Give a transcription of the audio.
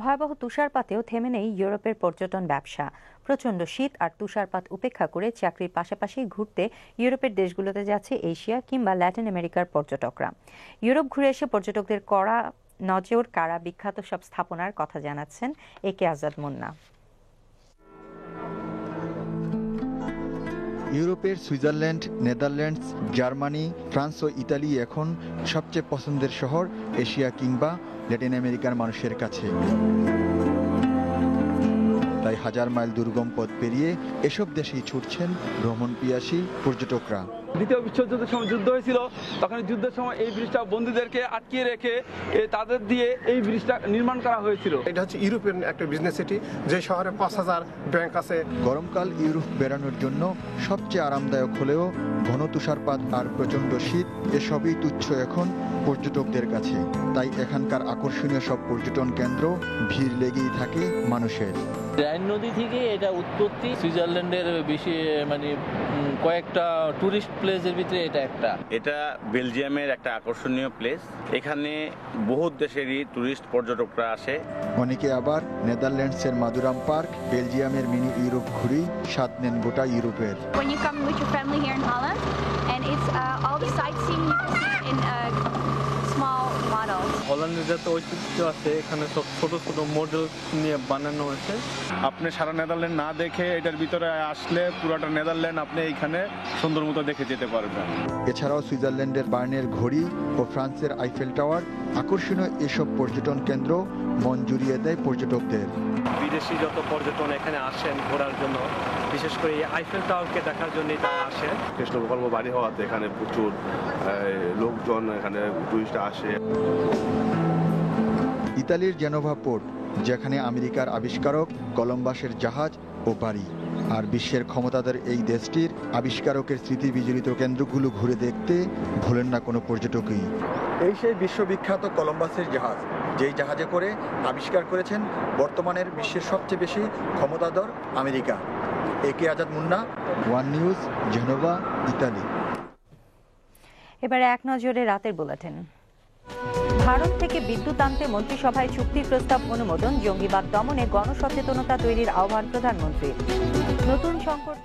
ভয়াবহ তুষারপাতেও থেমে নেই ইউরোপের পর্যটন ব্যবসা। প্রচণ্ড শীত আর তুষারপাত উপেক্ষা করে চাকরির পাশাপাশি ঘুরতে ইউরোপের দেশগুলোতে যাচ্ছে এশিয়া কিংবা ল্যাটিন আমেরিকার পর্যটকরা। ইউরোপ ঘুরে এসে পর্যটকদের কড়া নজর কাড়া বিখ্যাত সব স্থাপনার কথা জানাচ্ছেন একে আজাদ মুন্না। ইউরোপের সুইজারল্যান্ড, নেদারল্যান্ডস, জার্মানি, ফ্রান্স ও ইতালি এখন সবচেয়ে পছন্দের শহর এশিয়া কিংবা ল্যাটিন আমেরিকার মানুষের কাছে। তাই হাজার মাইল দুর্গম পথ পেরিয়ে এসব দেশেই ছুটছেন ভ্রমণ পিয়াসী পর্যটকরা। দ্বিতীয় বিশ্বযুদ্ধের সময় যুদ্ধ হয়েছিল, তখন যুদ্ধের সময় এই ব্রিজটা বন্দীদেরকে আটকিয়ে রেখে তাদের দিয়ে এই ব্রিজটা নির্মাণ করা হয়েছিল। এটা হচ্ছে ইউরোপের একটা বিজনেস সিটি, যে শহরে ৫,০০০ ব্যাংক আছে। গরমকাল ইউরোপ বেড়ানোর জন্য সবচেয়ে আরামদায়ক হলেও ঘন তুষারপাত আর প্রচণ্ড শীত এসবই তুচ্ছ এখন পর্যটকদের কাছে। তাই এখানকার আকর্ষণীয় সব পর্যটন কেন্দ্র ভিড় লেগেই থাকে মানুষের। রাইন নদী থেকে এটা উৎপত্তি। সুইজারল্যান্ডের বেশি কয়েকটা টুরিস্ট প্লেসের ভিতরে এটা বেলজিয়ামের একটা আকর্ষণীয় প্লেস। এখানে বহুত দেশেরই টুরিস্ট পর্যটকরা আসে। অনেকে আবার নেদারল্যান্ডসের মাদুরাম পার্ক, বেলজিয়ামের মিনি ইউরোপ ঘুরেই স্বাদ নেন গোটা ইউরোপের। When you come with your family here in Holland, and it's all the sightseeing you can see in small models. হল্যান্ডের যত ঐতিহ্য আছে, এখানে সব ছোট ছোট মডেল নিয়ে বানানো হয়েছে। আপনি সারা নেদারল্যান্ড না দেখে এটার ভিতরে আসলে পুরোটা নেদারল্যান্ড আপনি এইখানে সুন্দর মতো দেখে যেতে পারবেন। এছাড়াও সুইজারল্যান্ডের বার্নের ঘড়ি ও ফ্রান্সের আইফেল টাওয়ার আকর্ষণীয় এসব পর্যটন কেন্দ্র মন জুড়িয়ে দেয় পর্যটকদের। বিদেশি যত পর্যটন এখানে আসেন ঘোরার জন্য, বিশেষ করে এই আইফেল টাওয়ারকে দেখার জন্যই তারা আসেন। কৃষ্ণ প্রকল্প বাড়ি হওয়াতে এখানে প্রচুর লোকজন এখানে টুরিস্ট আসে। ইতালির জেনোভা পোর্ট, যেখানে আমেরিকার আবিষ্কারক কলম্বাসের জাহাজ ও বাড়ি, আর বিশ্বের ক্ষমতাধর এই দেশটির আবিষ্কারকের স্মৃতি বিজড়িত কেন্দ্রগুলো ঘুরে দেখতে ভোলেন না কোনো পর্যটকই। এই সেই বিশ্ববিখ্যাত কলম্বাসের জাহাজ, যেই জাহাজে করে আবিষ্কার করেছেন বর্তমানের বিশ্বের সবচেয়ে বেশি ক্ষমতাধর আমেরিকা। একে Azad Munna, one news, Genoa, Italy. এবারে এক নজরে রাতের বুলেটিন। ভারত থেকে বিদ্যুৎ আনতে মন্ত্রিসভায় চুক্তির প্রস্তাব অনুমোদন, জঙ্গিবাদ দমনে গণসচেতনতা তৈরির আহ্বান প্রধানমন্ত্রীর। নতুন সংকট